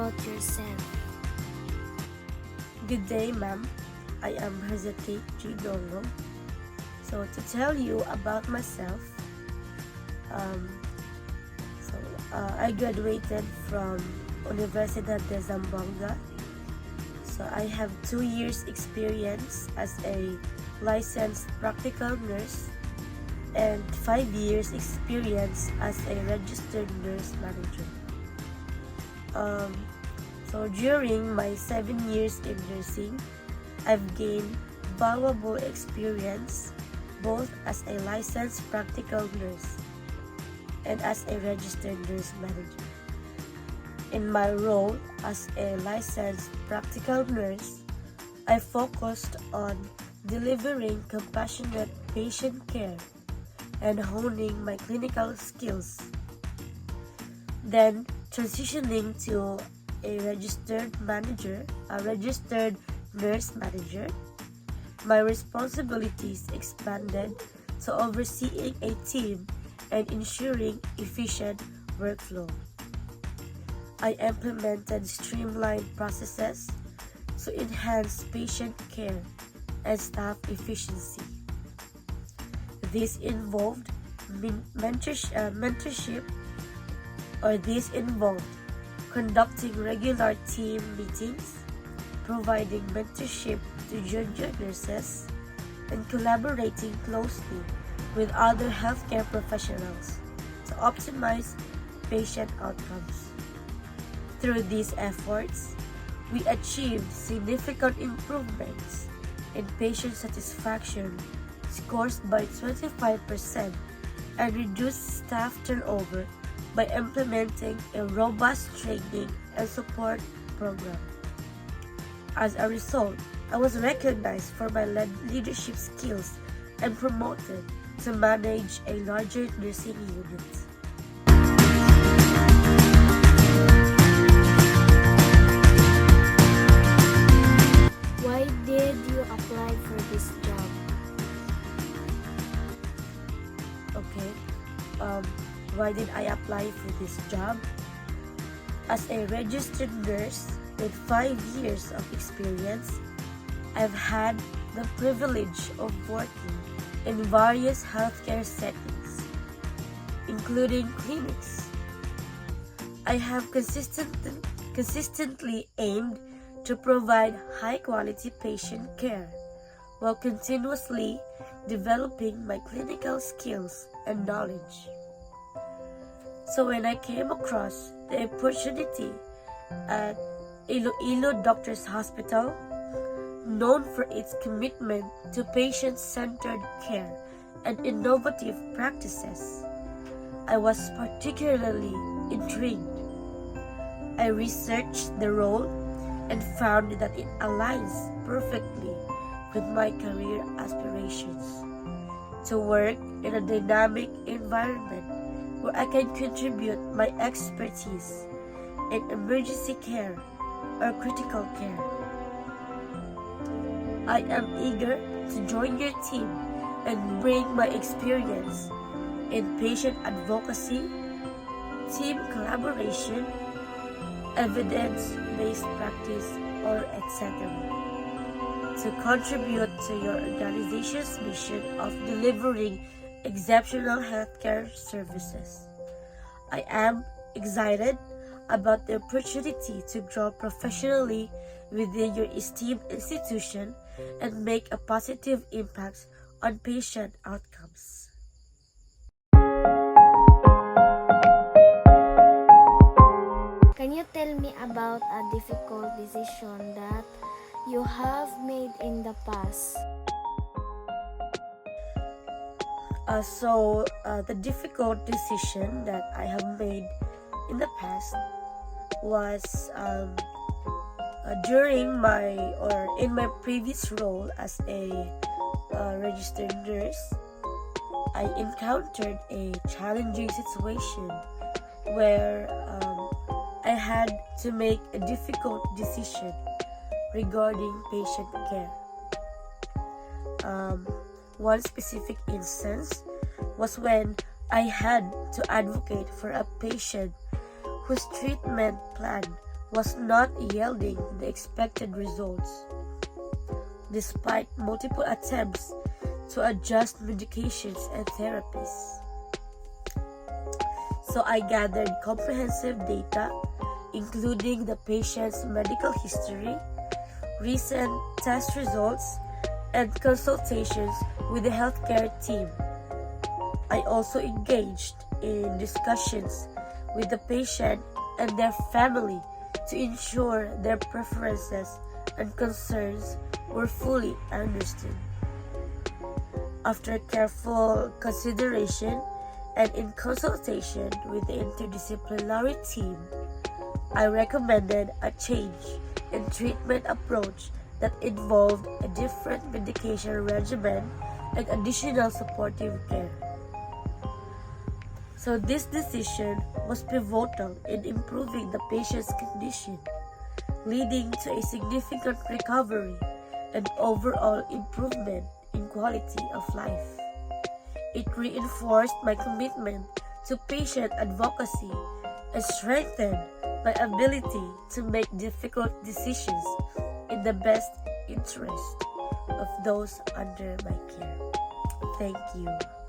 about yourself. Good day, ma'am. I am Hazati G. Dongo. So to tell you about myself, I graduated from Universidad de Zamboanga. So I have 2 years experience as a licensed practical nurse and 5 years experience as a registered nurse manager. So during my 7 years in nursing, I've gained valuable experience both as a licensed practical nurse and as a registered nurse manager. In my role as a licensed practical nurse, I focused on delivering compassionate patient care and honing my clinical skills. Then transitioning to a registered nurse manager, my responsibilities expanded to overseeing a team and ensuring efficient workflow. I implemented streamlined processes to enhance patient care and staff efficiency. This involved conducting regular team meetings, providing mentorship to junior nurses, and collaborating closely with other healthcare professionals to optimize patient outcomes. Through these efforts, we achieved significant improvements in patient satisfaction scores by 25% and reduced staff turnover by implementing a robust training and support program. As a result, I was recognized for my leadership skills and promoted to manage a larger nursing unit. Why did you apply for this job? Okay, why did I apply for this job? As a registered nurse with 5 years of experience, I've had the privilege of working in various healthcare settings, including clinics. I have consistently aimed to provide high-quality patient care while continuously developing my clinical skills and knowledge. So when I came across the opportunity at Iloilo Doctors Hospital, known for its commitment to patient-centered care and innovative practices, I was particularly intrigued. I researched the role and found that it aligns perfectly with my career aspirations to work in a dynamic environment where I can contribute my expertise in emergency care or critical care. I am eager to join your team and bring my experience in patient advocacy, team collaboration, evidence-based practice, or etc. to contribute to your organization's mission of delivering exceptional healthcare services. I am excited about the opportunity to grow professionally within your esteemed institution and make a positive impact on patient outcomes. Can you tell me about a difficult decision that you have made in the past? The difficult decision that I have made in the past was in my previous role as a registered nurse. I encountered a challenging situation where I had to make a difficult decision regarding patient care. One specific instance was when I had to advocate for a patient whose treatment plan was not yielding the expected results, despite multiple attempts to adjust medications and therapies. So I gathered comprehensive data, including the patient's medical history, recent test results, and consultations with the healthcare team. I also engaged in discussions with the patient and their family to ensure their preferences and concerns were fully understood. After careful consideration and in consultation with the interdisciplinary team, I recommended a change in treatment approach that involved a different medication regimen and additional supportive care. So this decision was pivotal in improving the patient's condition, leading to a significant recovery and overall improvement in quality of life. It reinforced my commitment to patient advocacy and strengthened my ability to make difficult decisions in the best interest of those under my care. Thank you.